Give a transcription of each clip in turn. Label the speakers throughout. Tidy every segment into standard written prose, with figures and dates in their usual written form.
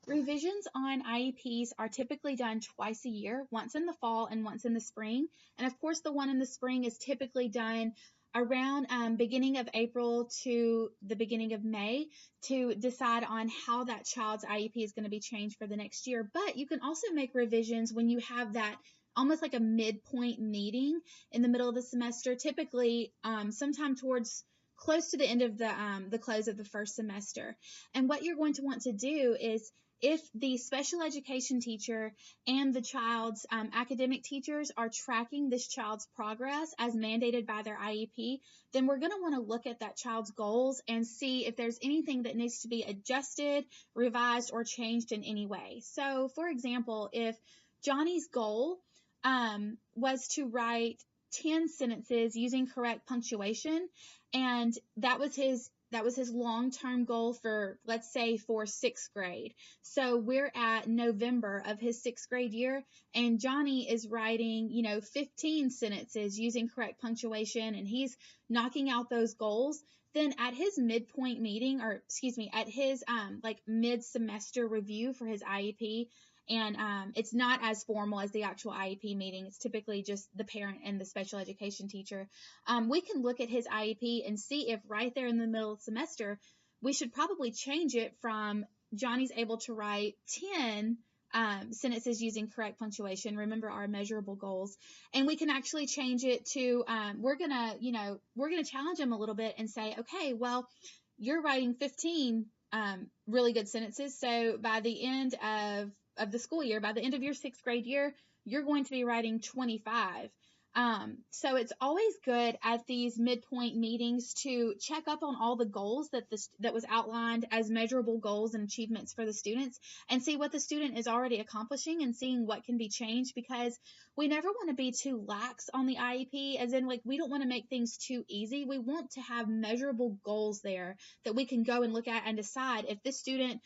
Speaker 1: Revisions on IEPs are typically done twice a year, once in the fall and once in the spring. And of course, the one in the spring is typically done around beginning of April to the beginning of May to decide on how that child's IEP is going to be changed for the next year. But you can also make revisions when you have that almost like a midpoint meeting in the middle of the semester, typically sometime towards close to the end of the close of the first semester. And what you're going to want to do is, if the special education teacher and the child's academic teachers are tracking this child's progress as mandated by their IEP, then we're going to want to look at that child's goals and see if there's anything that needs to be adjusted, revised, or changed in any way. So, for example, if Johnny's goal was to write 10 sentences using correct punctuation, and that was his long-term goal for, let's say, for 6th grade. So we're at November of his 6th grade year, and Johnny is writing, 15 sentences using correct punctuation, and he's knocking out those goals. Then at his midpoint meeting, at his mid-semester review for his IEP, and it's not as formal as the actual IEP meeting. It's typically just the parent and the special education teacher. We can look at his IEP and see if right there in the middle of the semester, we should probably change it from Johnny's able to write 10 sentences using correct punctuation. Remember our measurable goals. And we can actually change it to, we're going to challenge him a little bit and say, okay, well, you're writing 15 really good sentences. So by the end of the school year, by the end of your 6th grade year, you're going to be writing 25. So it's always good at these midpoint meetings to check up on all the goals that was outlined as measurable goals and achievements for the students, and see what the student is already accomplishing and seeing what can be changed, because we never want to be too lax on the IEP, as in we don't want to make things too easy. We want to have measurable goals there that we can go and look at and decide if this student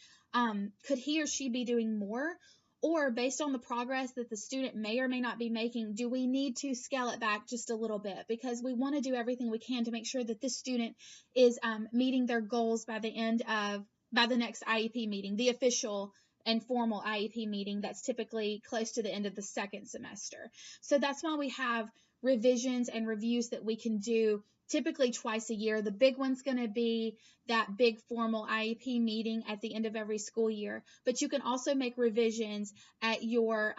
Speaker 1: could he or she be doing more, or based on the progress that the student may or may not be making, do we need to scale it back just a little bit? Because we want to do everything we can to make sure that this student is meeting their goals by the next IEP meeting, the official and formal IEP meeting that's typically close to the end of the 2nd semester. So that's why we have revisions and reviews that we can do typically twice a year. The big one's going to be that big formal IEP meeting at the end of every school year, but you can also make revisions at your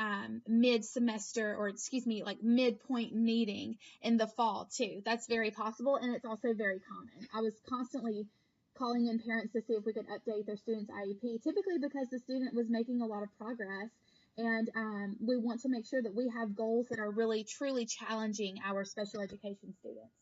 Speaker 1: midpoint meeting in the fall too. That's very possible, and it's also very common. I was constantly calling in parents to see if we could update their student's IEP, typically because the student was making a lot of progress, and we want to make sure that we have goals that are really truly challenging our special education students.